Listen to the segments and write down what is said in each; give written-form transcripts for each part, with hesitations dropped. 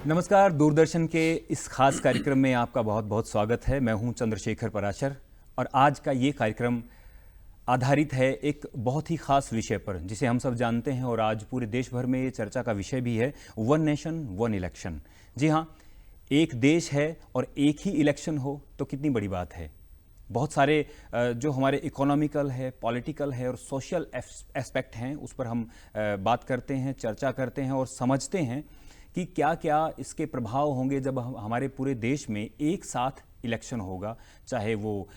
नमस्कार। दूरदर्शन के इस खास कार्यक्रम में आपका बहुत बहुत स्वागत है। मैं हूं चंद्रशेखर पराशर और आज का ये कार्यक्रम आधारित है एक बहुत ही खास विषय पर जिसे हम सब जानते हैं और आज पूरे देश भर में ये चर्चा का विषय भी है, वन नेशन वन इलेक्शन। जी हाँ, एक देश है और एक ही इलेक्शन हो तो कितनी बड़ी बात है। बहुत सारे जो हमारे इकोनॉमिकल है, पॉलिटिकल है और सोशल एस्पेक्ट हैं उस पर हम बात करते हैं, चर्चा करते हैं और समझते हैं कि क्या क्या इसके प्रभाव होंगे जब हमारे पूरे देश में एक साथ इलेक्शन होगा, चाहे वो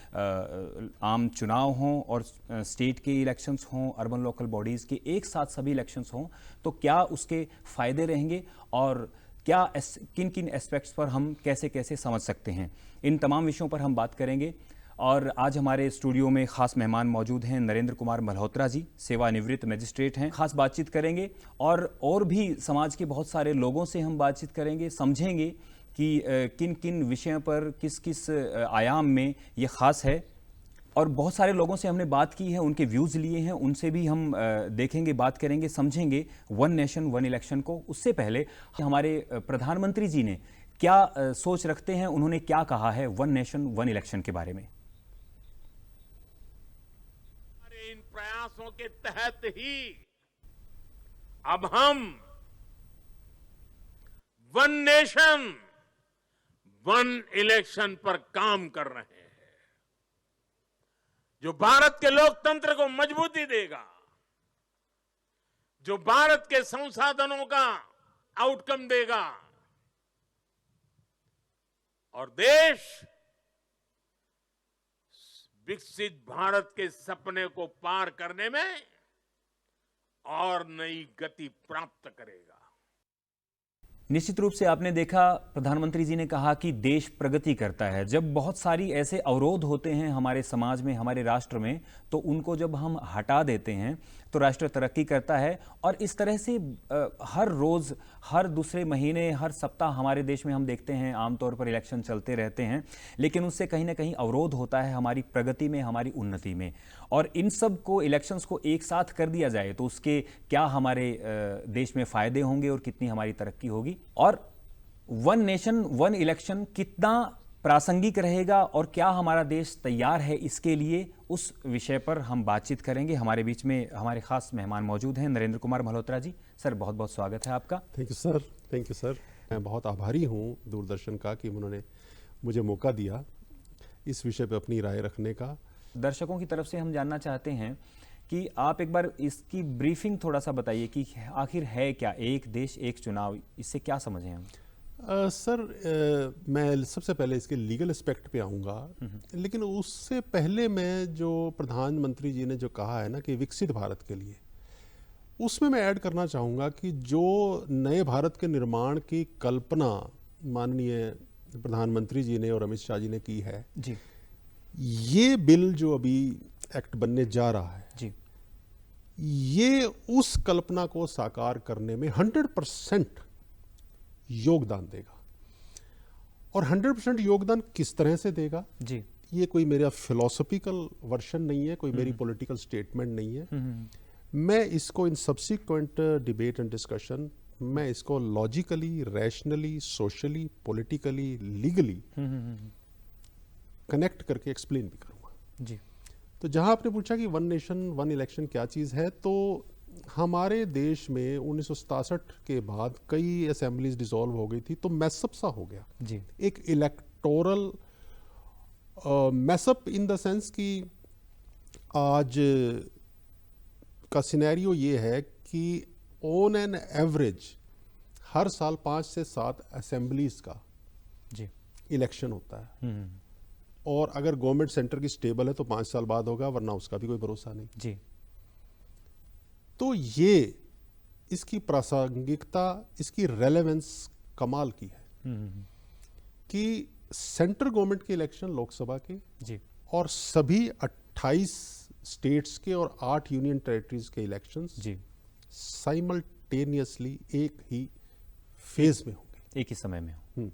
आम चुनाव हों और स्टेट के इलेक्शंस हों, अर्बन लोकल बॉडीज़ के एक साथ सभी इलेक्शंस हों, तो क्या उसके फ़ायदे रहेंगे और क्या किन किन एस्पेक्ट्स पर हम कैसे कैसे समझ सकते हैं। इन तमाम विषयों पर हम बात करेंगे और आज हमारे स्टूडियो में खास मेहमान मौजूद हैं। नरेंद्र कुमार मल्होत्रा जी सेवानिवृत्त मजिस्ट्रेट हैं, खास बातचीत करेंगे और भी समाज के बहुत सारे लोगों से हम बातचीत करेंगे, समझेंगे कि किन किन विषयों पर किस किस आयाम में ये खास है। और बहुत सारे लोगों से हमने बात की है, उनके व्यूज़ लिए हैं, उनसे भी हम देखेंगे, बात करेंगे, समझेंगे वन नेशन वन इलेक्शन को। उससे पहले हमारे प्रधानमंत्री जी ने क्या सोच रखते हैं, उन्होंने क्या कहा है वन नेशन वन इलेक्शन के बारे में। इन प्रयासों के तहत ही अब हम वन नेशन वन इलेक्शन पर काम कर रहे हैं, जो भारत के लोकतंत्र को मजबूती देगा, जो भारत के संसाधनों का आउटकम देगा और देश विकसित भारत के सपने को पार करने में और नई गति प्राप्त करेगा। निश्चित रूप से आपने देखा, प्रधानमंत्री जी ने कहा कि देश प्रगति करता है। जब बहुत सारी ऐसे अवरोध होते हैं हमारे समाज में, हमारे राष्ट्र में, तो उनको जब हम हटा देते हैं तो राष्ट्र तरक्की करता है। और इस तरह से हर रोज़, हर दूसरे महीने, हर सप्ताह हमारे देश में हम देखते हैं आमतौर पर इलेक्शन चलते रहते हैं, लेकिन उससे कहीं ना कहीं अवरोध होता है हमारी प्रगति में, हमारी उन्नति में। और इन सब को, इलेक्शंस को एक साथ कर दिया जाए तो उसके क्या हमारे देश में फ़ायदे होंगे और कितनी हमारी तरक्की होगी, और वन नेशन वन इलेक्शन कितना प्रासंगिक रहेगा और क्या हमारा देश तैयार है इसके लिए, उस विषय पर हम बातचीत करेंगे। हमारे बीच में हमारे खास मेहमान मौजूद हैं। नरेंद्र कुमार मल्होत्रा जी, सर बहुत बहुत स्वागत है आपका। Thank you sir. Thank you sir. मैं बहुत आभारी हूँ दूरदर्शन का कि उन्होंने मुझे मौका दिया इस विषय पर अपनी राय रखने का। दर्शकों की तरफ से हम जानना चाहते हैं कि आप एक बार इसकी ब्रीफिंग थोड़ा सा बताइए कि आखिर है क्या एक देश एक चुनाव, इससे क्या समझें हम। सर, मैं सबसे पहले इसके लीगल एस्पेक्ट पे आऊँगा, लेकिन उससे पहले मैं जो प्रधानमंत्री जी ने जो कहा है ना कि विकसित भारत के लिए, उसमें मैं ऐड करना चाहूँगा कि जो नए भारत के निर्माण की कल्पना माननीय प्रधानमंत्री जी ने और अमित शाह जी ने की है जी, ये बिल जो अभी एक्ट बनने जा रहा है जी, ये उस कल्पना को साकार करने में 100% योगदान देगा। और 100% योगदान किस तरह से देगा जी, ये कोई मेरा फिलोसॉफिकल वर्शन नहीं है, कोई मेरी पॉलिटिकल स्टेटमेंट नहीं है। मैं इसको in subsequent debate and discussion, मैं इसको logically, rationally, socially, politically, legally connect करके एक्सप्लेन भी करूंगा जी। तो जहां आपने पूछा कि वन नेशन वन इलेक्शन क्या चीज़ है, तो हमारे देश में 1967 के बाद कई असेंबलीज डिसॉल्व हो गई थी, तो मैसअप सा हो गया जी, एक electoral mess up in the sense कि आज का सिनेरियो ये है कि ऑन एन एवरेज हर साल 5 से 7 असेंबलीज का जी इलेक्शन होता है। और अगर गवर्नमेंट सेंटर की स्टेबल है तो 5 साल बाद होगा, वरना उसका भी कोई भरोसा नहीं जी। तो ये इसकी प्रासंगिकता, इसकी रेलेवेंस कमाल की है कि सेंट्रल गवर्नमेंट के इलेक्शन लोकसभा के जी, और सभी 28 स्टेट्स के और 8 यूनियन टेरिटरीज के इलेक्शंस जी साइमल्टेनियसली एक ही फेज में होंगे, एक ही समय में हो।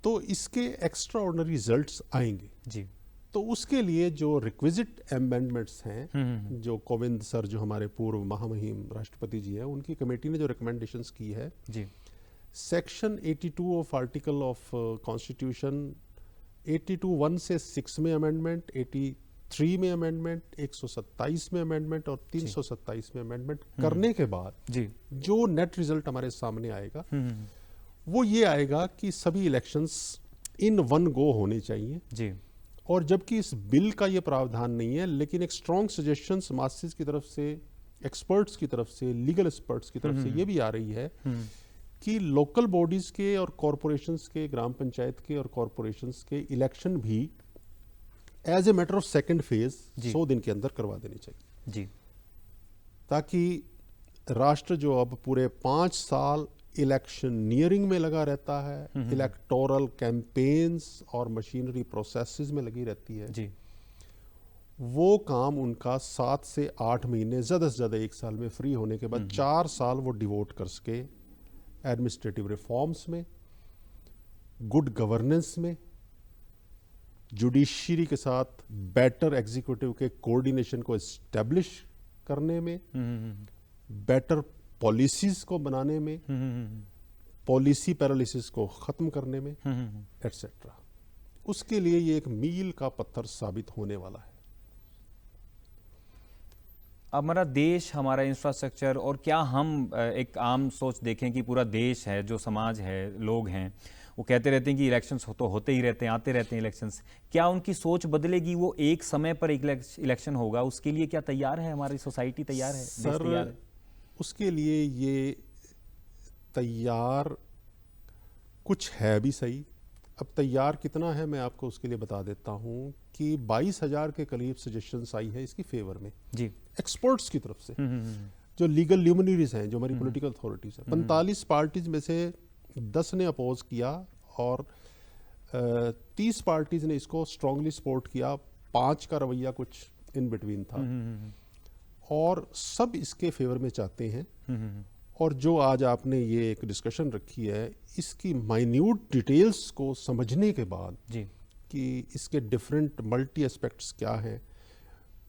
तो इसके एक्स्ट्रा ऑर्डिनरी रिजल्ट्स आएंगे जी। तो उसके लिए जो रिक्विजिट अमेंडमेंट्स हैं, जो कोविंद सर जो हमारे पूर्व महामहिम राष्ट्रपति जी हैं, उनकी कमेटी ने जो रिकमेंडेशंस की है जी, section 82 of article of constitution 82(1) से 6 में अमेंडमेंट, 83 में अमेंडमेंट, 127 में अमेंडमेंट और 327 में अमेंडमेंट करने के बाद जी जो नेट रिजल्ट हमारे सामने आएगा वो ये आएगा कि सभी इलेक्शंस इन वन गो होने चाहिए। जी और जबकि इस बिल का ये प्रावधान नहीं है, लेकिन एक स्ट्रॉन्ग सजेशंस मासेस की तरफ से, एक्सपर्ट्स की तरफ से, लीगल एक्सपर्ट्स की तरफ से ये भी आ रही है कि लोकल बॉडीज के और कॉरपोरेशंस के, ग्राम पंचायत के और कॉरपोरेशंस के इलेक्शन भी as a matter of second phase 100 दिन के अंदर करवा देने चाहिए जी, ताकि राष्ट्र जो अब पूरे 5 साल इलेक्शनियरिंग में लगा रहता है, इलेक्टोरल कैंपेन्स और मशीनरी प्रोसेसेस में लगी रहती है, जी वो काम उनका 7 से 8 महीने, ज़्यादा से ज़्यादा 1 साल में फ्री होने के बाद 4 साल वो डिवोट कर सके एडमिनिस्ट्रेटिव रिफॉर्म्स में, गुड गवर्नेंस में, जुडिशरी के साथ बेटर एग्जीक्यूटिव के कोऑर्डिनेशन को एस्टेब्लिश करने में, बेटर पॉलिसीज को बनाने में, पॉलिसी पैरालिसिस को ख़त्म करने में, एटसेट्रा। उसके लिए ये एक मील का पत्थर साबित होने वाला है। हमारा देश, हमारा इंफ्रास्ट्रक्चर, और क्या हम एक आम सोच देखें कि पूरा देश है, जो समाज है, लोग हैं, वो कहते रहते हैं कि इलेक्शंस तो होते ही रहते हैं, आते रहते हैं इलेक्शंस, क्या उनकी सोच बदलेगी? वो एक समय पर एक इलेक्शन होगा, उसके लिए क्या तैयार है हमारी सोसाइटी? तैयार है, देश तैयार है? उसके लिए ये तैयार कुछ है भी सही। अब तैयार कितना है मैं आपको उसके लिए बता देता हूँ कि 22,000 के करीब सजेशंस आई है इसकी फेवर में जी एक्सपर्ट्स की तरफ से, जो लीगल ल्यूमिनरीज हैं, जो हमारी पॉलिटिकल अथॉरिटीज हैं। 45 पार्टीज में से 10 ने अपोज किया और 30 पार्टीज ने इसको स्ट्रांगली सपोर्ट किया, 5 का रवैया कुछ इन बिटवीन था, और सब इसके फेवर में चाहते हैं। और जो आज आपने ये एक डिस्कशन रखी है, इसकी माइन्यूट डिटेल्स को समझने के बाद जी कि इसके डिफरेंट मल्टी एस्पेक्ट्स क्या हैं,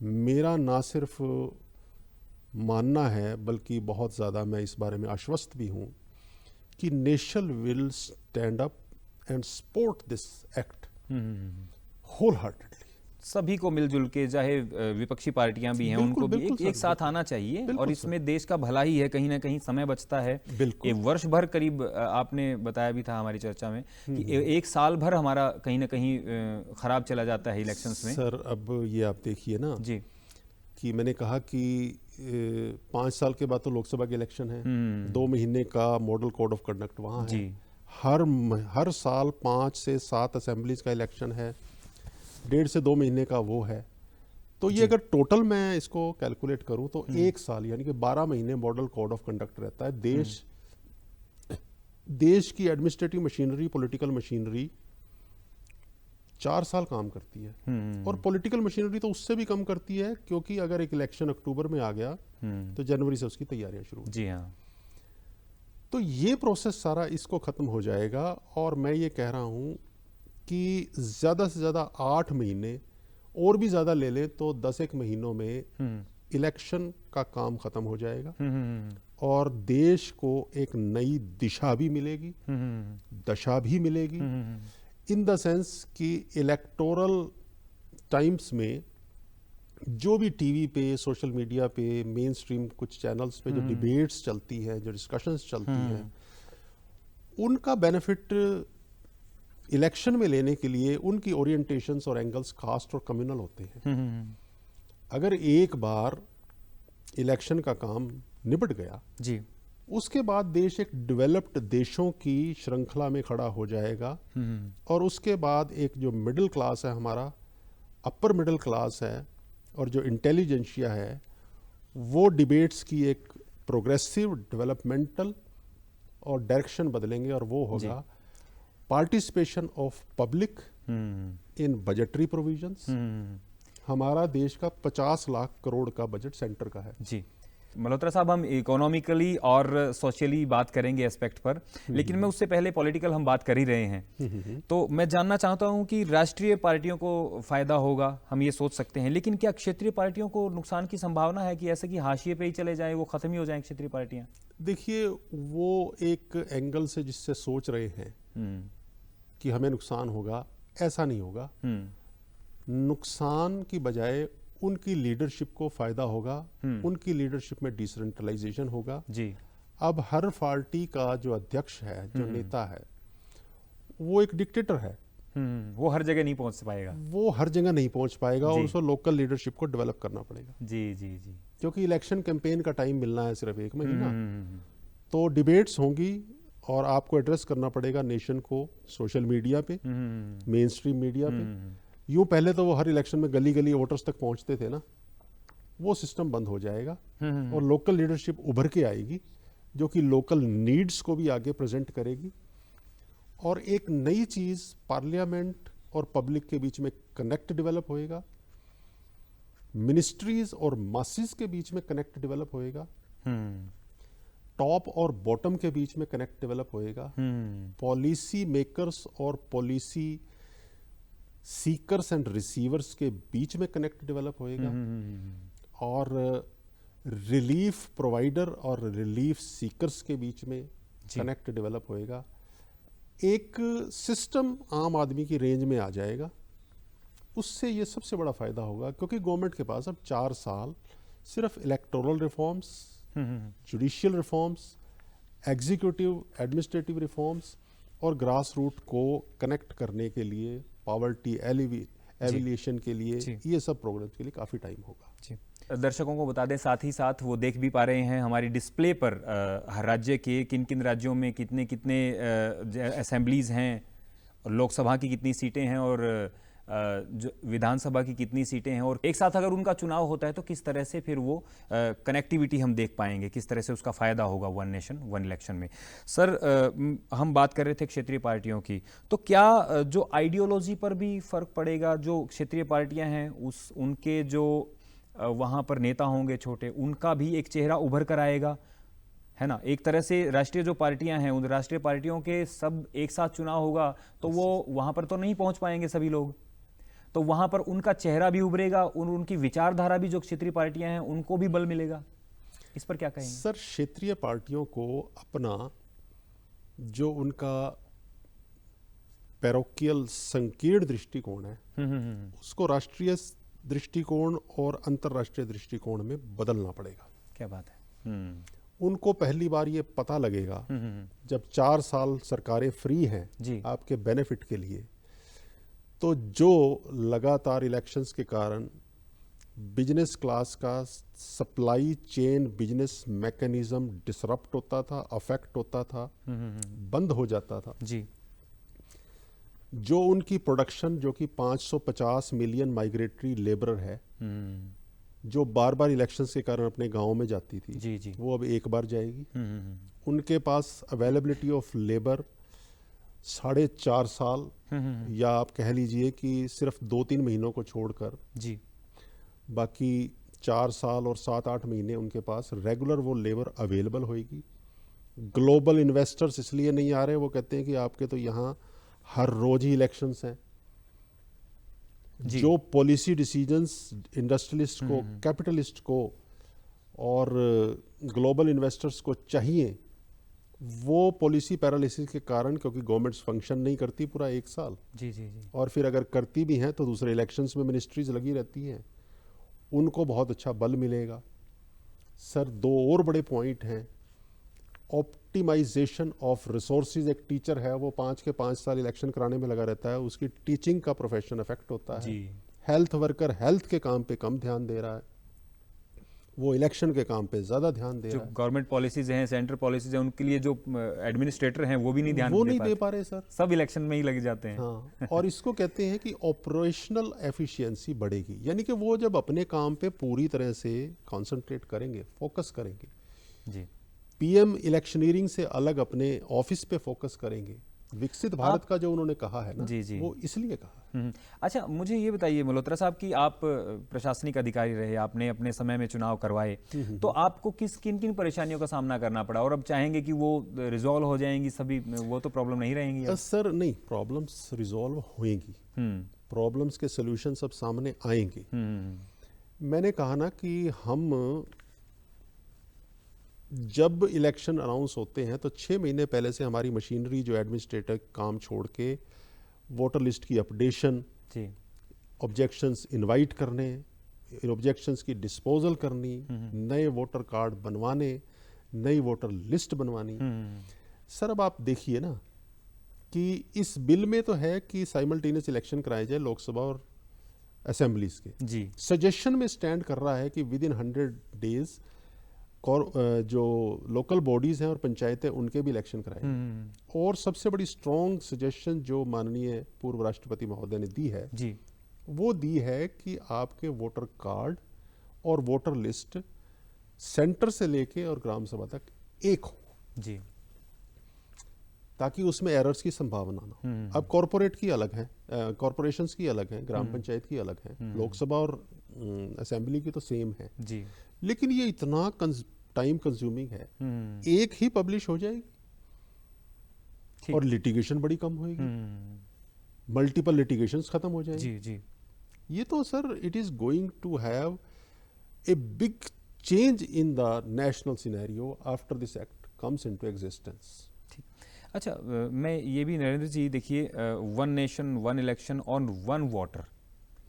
मेरा ना सिर्फ मानना है बल्कि बहुत ज़्यादा मैं इस बारे में आश्वस्त भी हूँ कि nation will stand up and support this act wholeheartedly. सभी को मिलजुल के, चाहे विपक्षी पार्टियां भी हैं, बिल्कुल, उनको भी बिल्कुल एक सर, साथ आना चाहिए। बिल्कुल और इसमें देश का भला ही है, कहीं ना कहीं समय बचता है। बिल्कुल। एक वर्ष भर करीब, आपने बताया भी था हमारी चर्चा में कि एक साल भर हमारा कहीं ना कहीं खराब चला जाता है इलेक्शंस में। सर अब ये आप देखिए ना जी कि मैंने कहा कि 5 साल के बाद तो लोकसभा के इलेक्शन है, 2 महीने का मॉडल कोड ऑफ कंडक्ट वहाँ है, जी हर साल 5 से 7 असेंबलीज का इलेक्शन है, 1.5 से 2 महीने का वो है। तो ये अगर टोटल मैं इसको कैलकुलेट करूं तो 1 साल यानी कि 12 महीने मॉडल कोड ऑफ कंडक्ट रहता है। देश की एडमिनिस्ट्रेटिव मशीनरी, पॉलिटिकल मशीनरी 4 साल काम करती है, और पॉलिटिकल मशीनरी तो उससे भी कम करती है, क्योंकि अगर एक इलेक्शन अक्टूबर में आ गया तो जनवरी से उसकी तैयारियां शुरू हो। जी हाँ, तो ये प्रोसेस सारा इसको खत्म हो जाएगा। और मैं ये कह रहा हूँ कि ज़्यादा से ज़्यादा 8 महीने और भी ज़्यादा ले लें तो 10 महीनों में इलेक्शन का काम ख़त्म हो जाएगा, और देश को एक नई दिशा भी मिलेगी, दशा भी मिलेगी, इन द सेंस कि इलेक्टोरल टाइम्स में जो भी टीवी पे, सोशल मीडिया पे, मेन स्ट्रीम कुछ चैनल्स पे जो डिबेट्स चलती हैं, जो डिस्कशंस चलती हैं, उनका बेनिफिट इलेक्शन में लेने के लिए उनकी ओरिएंटेशंस और एंगल्स कास्ट और कम्युनल होते हैं। अगर एक बार इलेक्शन का काम निपट गया जी उसके बाद देश एक डेवलप्ड देशों की श्रृंखला में खड़ा हो जाएगा, और उसके बाद एक जो मिडिल क्लास है हमारा, अपर मिडिल क्लास है, और जो इंटेलिजेंशिया है, वो डिबेट्स की एक प्रोग्रेसिव डेवलपमेंटल और डायरेक्शन बदलेंगे, और वो होगा participation of public in budgetary provisions. हमारा देश का 50 लाख करोड़ का बजट सेंटर का है। जी मल्होत्रा साहब, हम इकोनॉमिकली और सोशली बात करेंगे एस्पेक्ट पर, लेकिन मैं उससे पहले पॉलिटिकल हम बात कर ही रहे हैं, तो मैं जानना चाहता हूं कि राष्ट्रीय पार्टियों को फायदा होगा, हम ये सोच सकते हैं, लेकिन क्या क्षेत्रीय पार्टियों को नुकसान की संभावना है कि ऐसे कि हाशिए पे ही चले जाएं, वो खत्म ही हो जाएं क्षेत्रीय पार्टियां? देखिए, वो एक एंगल से जिससे सोच रहे हैं कि हमें नुकसान होगा, ऐसा नहीं होगा। नुकसान की बजाय उनकी लीडरशिप को फायदा होगा, उनकी लीडरशिप में डिसेंट्रलाइजेशन होगा जी। अब हर पार्टी का जो अध्यक्ष है, जो नेता है, वो एक डिक्टेटर है। वो हर जगह नहीं पहुंच पाएगा, वो हर जगह नहीं पहुंच पाएगा और जी। उसको लोकल लीडरशिप को डेवलप करना पड़ेगा, जी जी जी। क्योंकि इलेक्शन कैंपेन का टाइम मिलना है सिर्फ 1 महीना। तो डिबेट्स होंगी और आपको एड्रेस करना पड़ेगा नेशन को सोशल मीडिया पे, मेन स्ट्रीम मीडिया पे। यूं पहले तो वो हर इलेक्शन में गली गली वोटर्स तक पहुंचते थे ना, वो सिस्टम बंद हो जाएगा और लोकल लीडरशिप उभर के आएगी जो कि लोकल नीड्स को भी आगे प्रेजेंट करेगी। और एक नई चीज, पार्लियामेंट और पब्लिक के बीच में कनेक्ट डेवलप होएगा, मिनिस्ट्रीज और मासिस के बीच में कनेक्ट डेवलप होएगा, टॉप और बॉटम के बीच में कनेक्ट डेवलप होएगा, पॉलिसी मेकर्स और पॉलिसी सीकर्स एंड रिसीवर्स के बीच में कनेक्ट डेवलप होएगा, और रिलीफ प्रोवाइडर और रिलीफ सीकर्स के बीच में कनेक्ट डेवलप होएगा। एक सिस्टम आम आदमी की रेंज में आ जाएगा। उससे ये सबसे बड़ा फायदा होगा, क्योंकि गवर्नमेंट के पास अब 4 साल सिर्फ electoral reforms, judicial reforms, executive administrative reforms और ग्रास रूट को कनेक्ट करने के लिए, पॉवर्टी एलिविएशन के लिए, ये सब प्रोग्राम के लिए काफ़ी टाइम होगा। जी। दर्शकों को बता दें, साथ ही साथ वो देख भी पा रहे हैं हमारी डिस्प्ले पर हर राज्य के किन किन राज्यों में कितने कितने असेंबलीज हैं, और लोकसभा की कितनी सीटें हैं, और जो विधानसभा की कितनी सीटें हैं, और एक साथ अगर उनका चुनाव होता है तो किस तरह से फिर वो कनेक्टिविटी हम देख पाएंगे, किस तरह से उसका फ़ायदा होगा वन नेशन वन इलेक्शन में। सर, हम बात कर रहे थे क्षेत्रीय पार्टियों की, तो क्या जो आइडियोलॉजी पर भी फ़र्क पड़ेगा? जो क्षेत्रीय पार्टियां हैं उनके जो वहाँ पर नेता होंगे छोटे, उनका भी एक चेहरा उभर कर आएगा, है ना? एक तरह से राष्ट्रीय जो पार्टियां हैं, उन राष्ट्रीय पार्टियों के सब एक साथ चुनाव होगा तो वो वहाँ पर तो नहीं पहुँच पाएंगे सभी लोग, तो वहाँ पर उनका चेहरा भी उभरेगा, उनकी विचारधारा भी, जो क्षेत्रीय पार्टियां हैं उनको भी बल मिलेगा। इस पर क्या कहेंगे? सर, क्षेत्रीय पार्टियों को अपना जो उनका पैरोकियल संकीर्ण दृष्टिकोण है, उसको राष्ट्रीय दृष्टिकोण और अंतर्राष्ट्रीय दृष्टिकोण में बदलना पड़ेगा। क्या बात है। उनको पहली बार ये पता लगेगा जब 4 साल सरकारें फ्री हैं आपके बेनिफिट के लिए, तो जो लगातार इलेक्शंस के कारण बिजनेस क्लास का supply chain business mechanism disrupt होता था, अफेक्ट होता था, बंद हो जाता था जी, जो उनकी प्रोडक्शन, जो कि 550 मिलियन माइग्रेटरी लेबर है, जो बार बार इलेक्शंस के कारण अपने गांव में जाती थी, जी। वो अब एक बार जाएगी। उनके पास अवेलेबिलिटी ऑफ लेबर 4.5 साल, या आप कह लीजिए कि सिर्फ 2-3 महीनों को छोड़कर जी, बाकी 4 साल और 7-8 महीने उनके पास रेगुलर वो लेबर अवेलेबल होएगी। ग्लोबल इन्वेस्टर्स इसलिए नहीं आ रहे, वो कहते हैं कि आपके तो यहाँ हर रोज ही इलेक्शंस हैं। जो पॉलिसी डिसीजंस इंडस्ट्रियलिस्ट को, कैपिटलिस्ट को और ग्लोबल इन्वेस्टर्स को चाहिए, वो पॉलिसी पैरालिसिस के कारण, क्योंकि गवर्नमेंट्स फंक्शन नहीं करती पूरा 1 साल, जी, और फिर अगर करती भी हैं तो दूसरे इलेक्शंस में मिनिस्ट्रीज लगी रहती हैं, उनको बहुत अच्छा बल मिलेगा। सर, 2 और बड़े पॉइंट हैं। Optimization of resources. एक टीचर है, वो 5 के 5 साल इलेक्शन कराने में लगा रहता है, उसकी टीचिंग का प्रोफेशन अफेक्ट होता है। हेल्थ वर्कर हेल्थ के काम पे कम ध्यान दे रहा है, वो इलेक्शन के काम पे ज्यादा ध्यान दे रहा है। जो गवर्नमेंट पॉलिसीज हैं, सेंट्रल पॉलिसीज हैं, उनके लिए जो एडमिनिस्ट्रेटर हैं वो भी नहीं दे पा रहे सर, सब इलेक्शन में ही लग जाते हैं। हाँ। और इसको कहते हैं कि ऑपरेशनल एफिशिएंसी बढ़ेगी, यानी कि वो जब अपने काम पे पूरी तरह से कंसंट्रेट करेंगे, फोकस करेंगे, जी, पीएम इलेक्शनियरिंग से अलग अपने ऑफिस पे फोकस करेंगे, विकसित भारत का जो उन्होंने कहा है ना, जी, जी। वो इसलिए कहा है। अच्छा, मुझे ये बताइए मल्होत्रा साहब कि आप प्रशासनिक अधिकारी रहे, आपने अपने समय में चुनाव करवाए, तो आपको किन किन परेशानियों का सामना करना पड़ा, और अब चाहेंगे कि वो रिजॉल्व हो जाएंगी सभी, वो तो प्रॉब्लम नहीं रहेंगी अब? सर नहीं, प्रॉब्लम्स रिजॉल्व होएंगी, प्रॉब्लम्स के सोल्यूशन सब सामने आएंगे। मैंने कहा ना कि हम जब इलेक्शन अनाउंस होते हैं तो 6 महीने पहले से हमारी मशीनरी जो एडमिनिस्ट्रेटिव काम छोड़ के वोटर लिस्ट की अपडेशन, जी, ऑब्जेक्शंस इनवाइट करने, ऑब्जेक्शंस की डिस्पोजल करनी, नए वोटर कार्ड बनवाने, नई वोटर लिस्ट बनवानी। सर अब आप देखिए ना कि इस बिल में तो है कि साइमल्टेनियस इलेक्शन कराए जाए लोकसभा और असेंबलीज के। जी, सजेशन में स्टैंड कर रहा है कि विद इन 100 डेज जो लोकल बॉडीज हैं और पंचायतें उनके भी इलेक्शन कराएंगे। और सबसे बड़ी स्ट्रॉन्ग सजेशन जो माननीय पूर्व राष्ट्रपति महोदय ने दी है, जी, वो दी है कि आपके वोटर कार्ड और वोटर लिस्ट सेंटर से लेके और ग्राम सभा तक एक हो, जी, ताकि उसमें एरर्स की संभावना ना हो। अब कॉरपोरेट की अलग है, कॉरपोरेशंस की अलग है, ग्राम पंचायत की अलग है, लोकसभा और असेंबली की तो सेम है। जी, लेकिन ये इतना टाइम कंज्यूमिंग है, एक ही पब्लिश हो जाएगी ठीक। और लिटिगेशन बड़ी कम होएगी, मल्टीपल लिटिगेशंस खत्म हो जाएंगे। जी, जी, ये तो sir it is going to have a big change in the national scenario after this act comes into existence. अच्छा, मैं ये भी नरेंद्र जी देखिए, वन नेशन वन इलेक्शन और वन वोटर,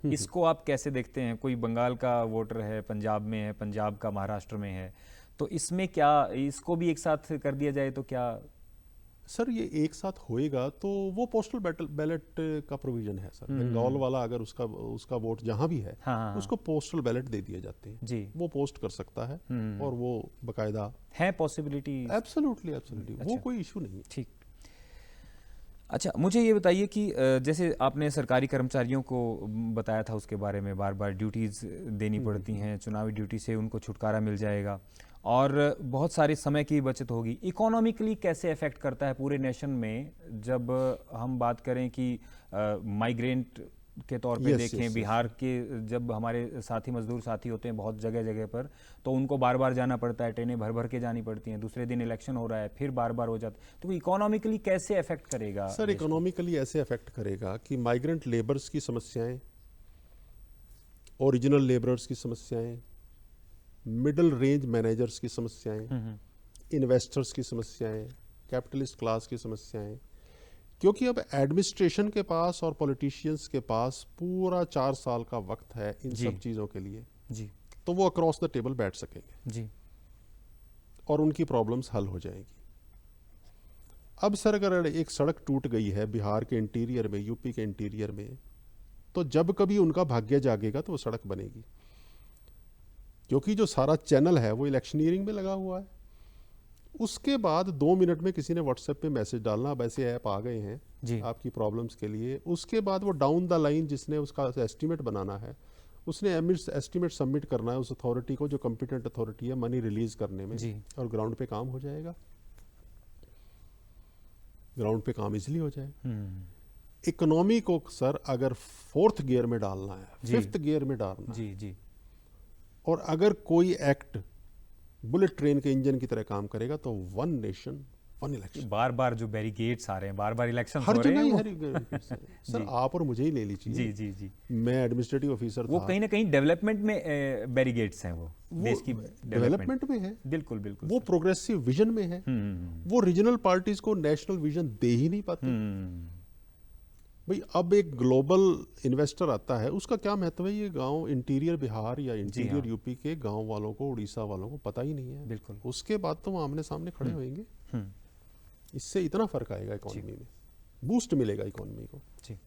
इसको आप कैसे देखते हैं? कोई बंगाल का वोटर है, पंजाब में है, पंजाब का महाराष्ट्र में है, तो इसमें क्या इसको भी एक साथ कर दिया जाए तो क्या? सर ये एक साथ होएगा तो वो पोस्टल बैलेट का प्रोविजन है सर। बंगाल वाला अगर उसका वोट जहां भी है, हाँ, हाँ, उसको पोस्टल बैलेट दे दिए जाते हैं जी, वो पोस्ट कर सकता है और वो बकायदा है पॉसिबिलिटी? एब्सोल्युटली एब्सोल्युटली वो कोई इशू नहीं है। ठीक। अच्छा, मुझे ये बताइए कि जैसे आपने सरकारी कर्मचारियों को बताया था, उसके बारे में बार बार ड्यूटीज़ देनी पड़ती हैं, चुनावी ड्यूटी से उनको छुटकारा मिल जाएगा और बहुत सारे समय की बचत होगी। इकोनॉमिकली कैसे अफेक्ट करता है पूरे नेशन में, जब हम बात करें कि माइग्रेंट के तौर पे देखें, बिहार के जब हमारे साथी मजदूर साथी होते हैं बहुत जगह जगह पर, तो उनको बार बार जाना पड़ता है, ट्रेनें भर भर के जानी पड़ती हैं, दूसरे दिन इलेक्शन हो रहा है, फिर बार बार हो जाता है, तो इकोनॉमिकली कैसे अफेक्ट करेगा? सर इकोनॉमिकली ऐसे अफेक्ट करेगा कि माइग्रेंट लेबर्स की समस्याएं, ओरिजिनल लेबरर्स की समस्याएं, मिडिल रेंज मैनेजर्स की समस्याएं, इन्वेस्टर्स की समस्याएं, कैपिटलिस्ट क्लास की समस्याएं, क्योंकि अब एडमिनिस्ट्रेशन के पास और पॉलिटिशियंस के पास पूरा 4 साल का वक्त है इन सब चीज़ों के लिए, जी, तो वो अक्रॉस द टेबल बैठ सकेंगे जी, और उनकी प्रॉब्लम्स हल हो जाएंगी। अब सर अगर एक सड़क टूट गई है बिहार के इंटीरियर में, यूपी के इंटीरियर में, तो जब कभी उनका भाग्य जागेगा तो वो सड़क बनेगी, क्योंकि जो सारा चैनल है वो इलेक्शनियरिंग में लगा हुआ है। उसके बाद 2 मिनट में किसी ने व्हाट्सएप पे मैसेज डालना, अब ऐसे ऐप आ गए हैं जी, आपकी प्रॉब्लम्स के लिए। उसके बाद वो डाउन द लाइन जिसने उसका एस्टीमेट बनाना है, उसने एस्टीमेट सबमिट करना है उस अथॉरिटी को जो कॉम्पिटेंट अथॉरिटी है मनी रिलीज करने में, जी, और ग्राउंड पे काम हो जाएगा, ग्राउंड पे काम इजीली हो जाए। इकोनॉमी को सर अगर 4th गियर में डालना है, 5th गियर में डालना है, जी, जी, और अगर कोई एक्ट बुलेट ट्रेन के इंजन की तरह काम करेगा तो वन नेशन वन इलेक्शन। बार बार जो बैरिकेड्स आ रहे हैं, बार बार इलेक्शन हर हो रहे जगह हैं, ही वो- हर सर आप और मुझे ही ले लीजिए, जी, जी, जी, मैं एडमिनिस्ट्रेटिव ऑफिसर वो था, कहीं ना कहीं डेवलपमेंट में बैरिकेड्स हैं, वो देश की डेवलपमेंट में है, बिल्कुल बिल्कुल, वो प्रोग्रेसिव विजन में है, वो रीजनल पार्टीज को नेशनल विजन दे ही नहीं पाती। भाई अब एक ग्लोबल इन्वेस्टर आता है, उसका क्या महत्व है ये गांव इंटीरियर बिहार या इंटीरियर यूपी के गांव वालों को, उड़ीसा वालों को पता ही नहीं है। बिल्कुल। उसके बाद तो वो आमने सामने खड़े होंगे, इससे इतना फर्क आएगा इकोनॉमी में, बूस्ट मिलेगा इकोनॉमी को। जी,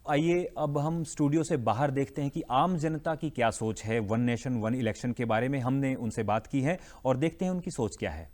आइए अब हम स्टूडियो से बाहर देखते हैं कि आम जनता की क्या सोच है वन नेशन वन इलेक्शन के बारे में। हमने उनसे बात की है और देखते हैं उनकी सोच क्या है।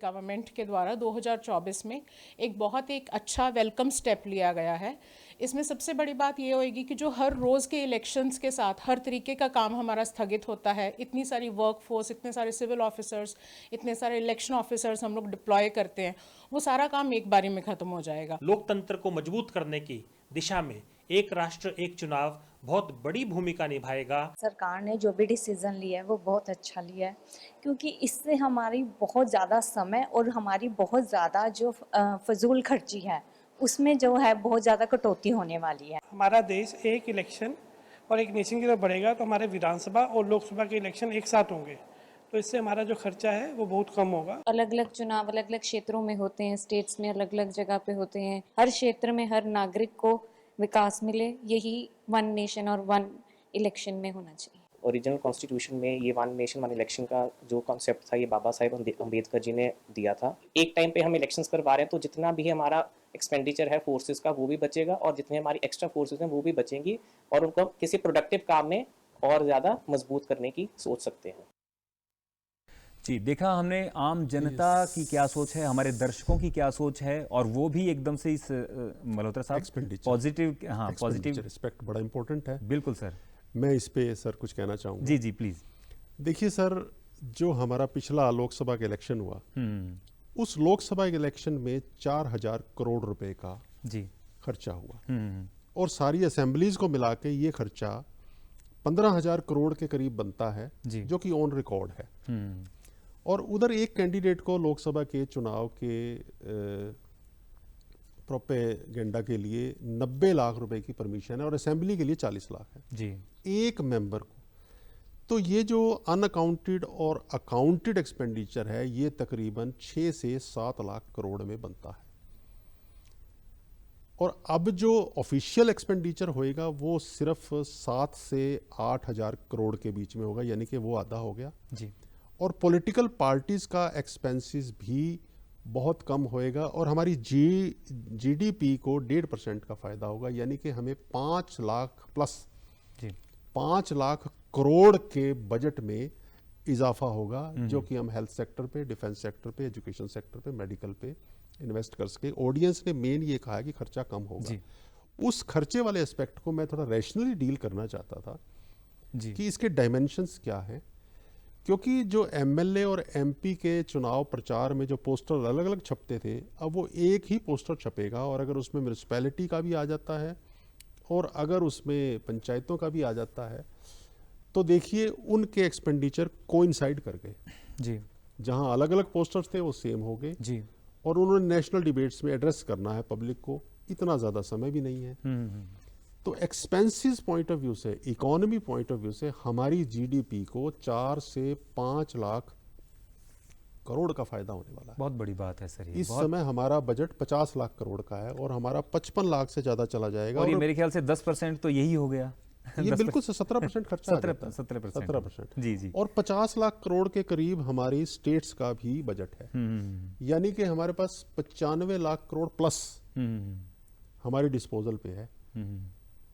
गवर्नमेंट के द्वारा 2024 में एक अच्छा वेलकम स्टेप लिया गया है। इसमें सबसे बड़ी बात ये होगी कि जो हर रोज़ के इलेक्शंस के साथ हर तरीके का काम हमारा स्थगित होता है, इतनी सारी वर्क फोर्स, इतने सारे सिविल ऑफिसर्स, इतने सारे इलेक्शन ऑफिसर्स हम लोग डिप्लॉय करते हैं, वो सारा काम एक बारी में ख़त्म हो जाएगा। लोकतंत्र को मजबूत करने की दिशा में एक राष्ट्र एक चुनाव बहुत बड़ी भूमिका निभाएगा। सरकार ने जो भी डिसीज़न लिया है वो बहुत अच्छा लिया है, क्योंकि इससे हमारी बहुत ज़्यादा समय और हमारी बहुत ज़्यादा जो फजूल खर्ची है उसमें जो है बहुत ज़्यादा कटौती होने वाली है। हमारा देश एक इलेक्शन और एक नेशन की तरफ बढ़ेगा तो हमारे विधानसभा और लोकसभा के इलेक्शन एक साथ होंगे, तो इससे हमारा जो खर्चा है वो बहुत कम होगा। अलग अलग चुनाव अलग अलग क्षेत्रों में होते हैं, स्टेट्स में अलग अलग जगह पे होते हैं। हर क्षेत्र में हर नागरिक को विकास मिले, यही वन नेशन और वन इलेक्शन में होना चाहिए। ओरिजिनल कॉन्स्टिट्यूशन में ये वन नेशन वन इलेक्शन का जो कॉन्सेप्ट था ये बाबा साहेब अम्बेडकर जी ने दिया था। एक टाइम पे हम इलेक्शंस करवा रहे हैं तो जितना भी हमारा एक्सपेंडिचर है फोर्सेस का वो भी बचेगा और जितने हमारी एक्स्ट्रा फोर्सेस हैं वो भी बचेंगी और उनको किसी प्रोडक्टिव काम में और ज़्यादा मजबूत करने की सोच सकते हैं। जी, देखा हमने आम जनता की क्या सोच है, हमारे दर्शकों की क्या सोच है, और वो भी एकदम से इस मल्होत्रा साहब पॉजिटिव, हाँ पॉजिटिव एस्पेक्ट बड़ा इंपॉर्टेंट है। बिल्कुल सर, मैं इस पे सर कुछ कहना चाहूँगा। जी जी प्लीज। देखिए सर, जो हमारा पिछला लोकसभा का इलेक्शन हुआ, उस लोकसभा के इलेक्शन में 4000 करोड़ रुपए का जी खर्चा हुआ और सारी असेंबलीज को मिला के ये खर्चा 15,000 करोड़ के करीब बनता है, जो कि ऑन रिकॉर्ड है। और उधर एक कैंडिडेट को लोकसभा के चुनाव के प्रोपेगेंडा के लिए 90 लाख रुपए की परमिशन है और असेंबली के लिए 40 लाख है जी एक मेंबर को। तो ये जो अनअकाउंटेड और अकाउंटेड एक्सपेंडिचर है ये तकरीबन 6 से 7 लाख करोड़ में बनता है। और अब जो ऑफिशियल एक्सपेंडिचर होएगा वो सिर्फ 7 से 8,000 करोड़ के बीच में होगा, यानी कि वो आधा हो गया जी। और पॉलिटिकल पार्टीज का एक्सपेंसेस भी बहुत कम होएगा और हमारी जीडीपी को 1.5% का फायदा होगा, यानी कि हमें 5 लाख प्लस 5 लाख करोड़ के बजट में इजाफा होगा, जो कि हम हेल्थ सेक्टर पे, डिफेंस सेक्टर पे, एजुकेशन सेक्टर पे, मेडिकल पे इन्वेस्ट कर सके। ऑडियंस ने मेन ये कहा है कि खर्चा कम होगा। उस खर्चे वाले एस्पेक्ट को मैं थोड़ा रैशनली डील करना चाहता था कि इसके डायमेंशंस क्या हैं, क्योंकि जो एमएलए और एमपी के चुनाव प्रचार में जो पोस्टर अलग अलग छपते थे, अब वो एक ही पोस्टर छपेगा और अगर उसमें म्यूनिसिपैलिटी का भी आ जाता है और अगर उसमें पंचायतों का भी आ जाता है तो देखिए उनके एक्सपेंडिचर कोइंसाइड कर गए जी। जहां अलग अलग पोस्टर्स थे वो सेम हो गए जी। और उन्होंने नेशनल डिबेट्स में एड्रेस करना है पब्लिक को, इतना ज़्यादा समय भी नहीं है। तो एक्सपेंसेस पॉइंट ऑफ व्यू से, इकोनॉमी पॉइंट ऑफ व्यू से हमारी जीडीपी को 4 से 5 लाख करोड़ का फायदा होने वाला है। बहुत बड़ी बात है सर। इस समय हमारा बजट 50 लाख करोड़ का है और हमारा 55 लाख से ज़्यादा चला जाएगा। और ये मेरे ख्याल से 10% तो यही हो गया। ये बिल्कुल 17% खर्चा 17% जी जी। और 50 लाख करोड़ के करीब हमारी स्टेट्स का भी बजट है, यानी कि हमारे पास 95 लाख करोड़ प्लस हमारे डिस्पोजल पे है।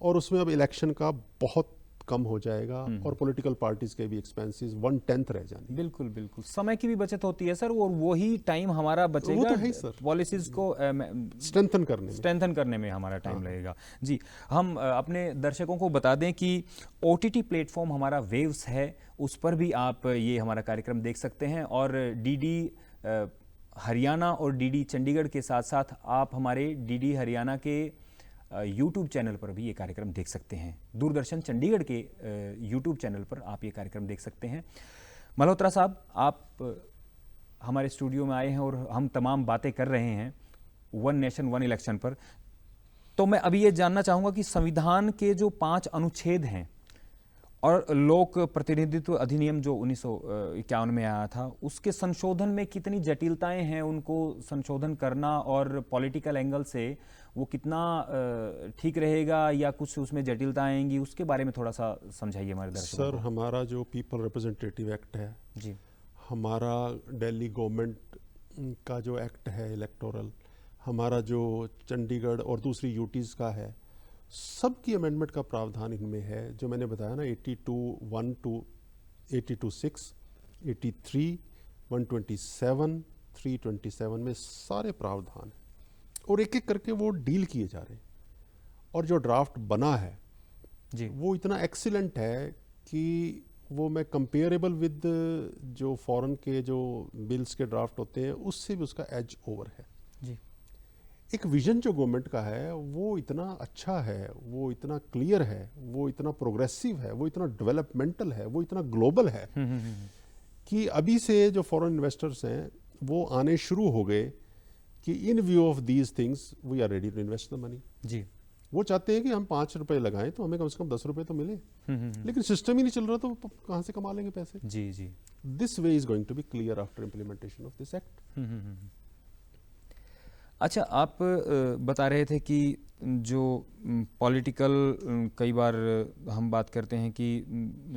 और उसमें अब इलेक्शन का बहुत कम हो जाएगा और पॉलिटिकल पार्टीज के भी एक्सपेंसेस 1/10 रह जाएंगे। बिल्कुल बिल्कुल, समय की भी बचत होती है सर, और वही टाइम हमारा बचेगा, वो तो है सर, पॉलिसीज को स्ट्रेंथन करने में हमारा टाइम लगेगा। जी, हम अपने दर्शकों को बता दें कि OTT प्लेटफॉर्म हमारा वेव्स है, उस पर भी आप ये हमारा कार्यक्रम देख सकते हैं और DD हरियाणा और DD चंडीगढ़ के साथ साथ आप हमारे DD हरियाणा के YouTube चैनल पर भी ये कार्यक्रम देख सकते हैं। दूरदर्शन चंडीगढ़ के YouTube चैनल पर आप ये कार्यक्रम देख सकते हैं। मल्होत्रा साहब, आप हमारे स्टूडियो में आए हैं और हम तमाम बातें कर रहे हैं वन नेशन वन इलेक्शन पर। तो मैं अभी ये जानना चाहूँगा कि संविधान के जो 5 अनुच्छेद हैं और लोक प्रतिनिधित्व अधिनियम जो 1951 में आया था, उसके संशोधन में कितनी जटिलताएं हैं, उनको संशोधन करना, और पॉलिटिकल एंगल से वो कितना ठीक रहेगा या कुछ उसमें जटिलताएं आएंगी, उसके बारे में थोड़ा सा समझाइए हमारे दर्शकों को। सर, हमारा जो पीपल रिप्रेजेंटेटिव एक्ट है जी, हमारा दिल्ली गवर्नमेंट का जो एक्ट है इलेक्टोरल, हमारा जो चंडीगढ़ और दूसरी यूटीज़ का है, सब की अमेंडमेंट का प्रावधान इनमें है। जो मैंने बताया ना, 82(1) to 82(6), 83, 127, 23-27 में सारे प्रावधान हैं और एक एक करके वो डील किए जा रहे हैं, और जो ड्राफ्ट बना है जी वो इतना एक्सीलेंट है कि वो मैं कंपेरेबल विद जो फॉरेन के जो बिल्स के ड्राफ्ट होते हैं उससे भी उसका एज ओवर है। जी एक विजन जो गवर्नमेंट का है वो इतना अच्छा है, वो इतना क्लियर है, वो इतना प्रोग्रेसिव है, वो इतना डेवलपमेंटल है, वो इतना ग्लोबल है कि अभी से जो फॉरेन इन्वेस्टर्स हैं वो आने शुरू हो गए कि in view of these things we are ready to invest the money. जी वो चाहते हैं कि हम 5 रुपए लगाएं तो हमें कम से कम 10 रुपए तो मिले, लेकिन सिस्टम ही नहीं चल रहा तो कहाँ से कमा लेंगे पैसे। जी जी this way is going to be clear after implementation of this act. अच्छा, आप बता रहे थे कि जो पॉलिटिकल कई बार हम बात करते हैं कि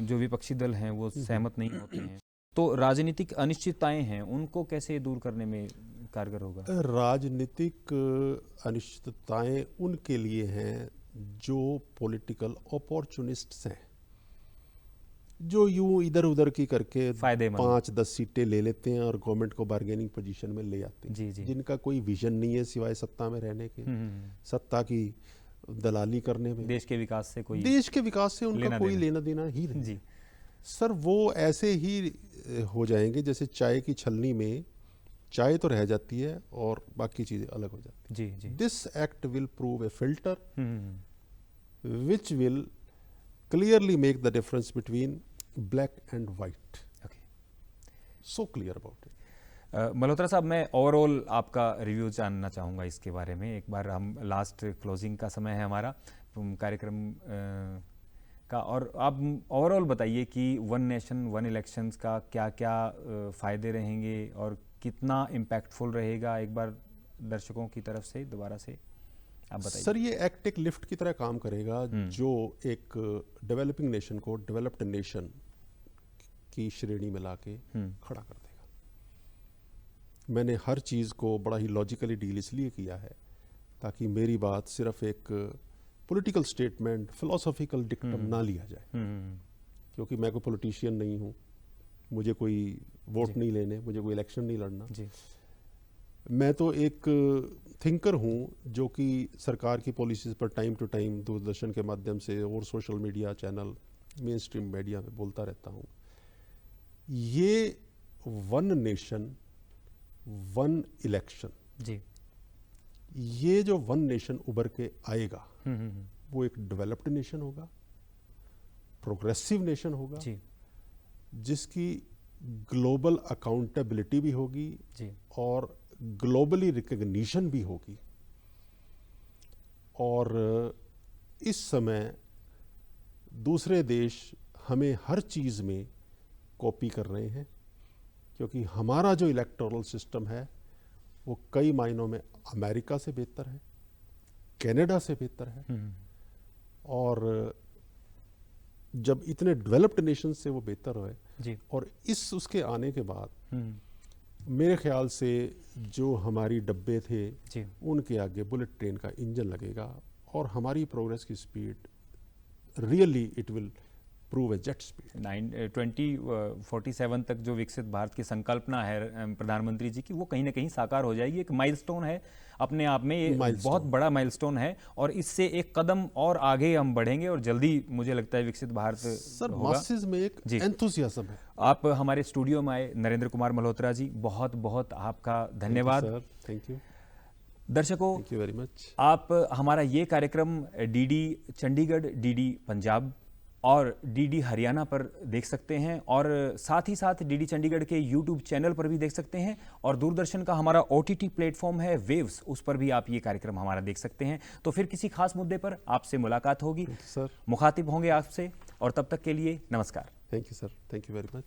जो विपक्षी दल हैं वो सहमत नहीं होते हैं, तो राजनीतिक अनिश्चितताएं हैं उनको कैसे दूर करने में कारगर होगा? राजनीतिक अनिश्चितताएं उनके लिए हैं जो पॉलिटिकल अपॉर्चुनिस्ट्स हैं, जो यूं इधर उधर की करके फायदेमंद 5-10 सीटें ले लेते हैं और गवर्नमेंट को बार्गेनिंग पोजीशन में ले आते हैं, जी जी जिनका कोई विजन नहीं है सिवाय सत्ता में रहने के, सत्ता की दलाली करने में, देश के विकास से कोई देश के विकास से उनका लेना कोई देना। लेना देना ही नहीं। जी सर वो ऐसे ही हो जाएंगे जैसे चाय की छलनी में चाय तो रह जाती है और बाकी चीजें अलग हो जाती जी जी हैं। This act will prove A filter which will clearly make the difference between black and white. Okay. So clear about it. Malhotra साहब, मैं ओवरऑल आपका रिव्यू जानना चाहूँगा इसके बारे में। एक बार हम लास्ट क्लोजिंग का समय है हमारा कार्यक्रम का, और आप ओवरऑल बताइए कि वन नेशन वन इलेक्शंस का क्या क्या फ़ायदे रहेंगे और कितना इम्पैक्टफुल रहेगा। एक बार दर्शकों की तरफ से दोबारा से आप बताइए। सर ये एक्ट एक लिफ्ट की तरह काम करेगा जो एक डेवलपिंग नेशन को डेवलप्ड नेशन की श्रेणी में लाके खड़ा कर देगा। मैंने हर चीज़ को बड़ा ही लॉजिकली डील इसलिए किया है ताकि मेरी बात सिर्फ एक पॉलिटिकल स्टेटमेंट फिलोसॉफिकल डिक्टम ना लिया जाए, क्योंकि मैं कोई पॉलिटिशियन नहीं हूँ, मुझे कोई वोट नहीं लेने, मुझे कोई इलेक्शन नहीं लड़ना। जी मैं तो एक थिंकर हूँ जो कि सरकार की पॉलिसीज़ पर टाइम टू टाइम दूरदर्शन के माध्यम से और social media channel main stream media में बोलता रहता हूँ। ये वन नेशन वन इलेक्शन, जी ये जो वन नेशन उभर के आएगा वो एक डेवलप्ड नेशन होगा, प्रोग्रेसिव नेशन होगा, जी जिसकी ग्लोबल अकाउंटेबिलिटी भी होगी जी और ग्लोबली रिकग्निशन भी होगी। और इस समय दूसरे देश हमें हर चीज़ में कॉपी कर रहे हैं, क्योंकि हमारा जो इलेक्टोरल सिस्टम है वो कई मायनों में अमेरिका से बेहतर है, कनाडा से बेहतर है। और जब इतने डेवलप्ड नेशन से वो बेहतर हुए जी और इस उसके आने के बाद मेरे ख्याल से जो हमारी डब्बे थे जी उनके आगे बुलेट ट्रेन का इंजन लगेगा और हमारी प्रोग्रेस की speed really it will prove A jet speed. 2047 तक जो विकसित भारत की संकल्पना है प्रधानमंत्री जी की, वो कहीं ना कहीं साकार हो जाएगी। एक माइलस्टोन है अपने आप में, ये बहुत बड़ा माइलस्टोन है और इससे एक कदम और आगे हम बढ़ेंगे और जल्दी मुझे लगता है विकसित भारत सर होगा। मासेस में एक एंथुसियाज्म है। आप हमारे स्टूडियो में आए नरेंद्र कुमार मल्होत्रा जी, बहुत बहुत आपका धन्यवाद। Sir thank you. दर्शकों, थैंक यू वेरी मच। आप हमारा ये कार्यक्रम डीडी चंडीगढ़, डीडी पंजाब और डीडी हरियाणा पर देख सकते हैं और साथ ही साथ डीडी चंडीगढ़ के यूट्यूब चैनल पर भी देख सकते हैं और दूरदर्शन का हमारा OTT प्लेटफॉर्म है वेव्स, उस पर भी आप ये कार्यक्रम हमारा देख सकते हैं। तो फिर किसी खास मुद्दे पर आपसे मुलाकात होगी, सर मुखातिब होंगे आपसे, और तब तक के लिए नमस्कार। Thank you sir, thank you very much.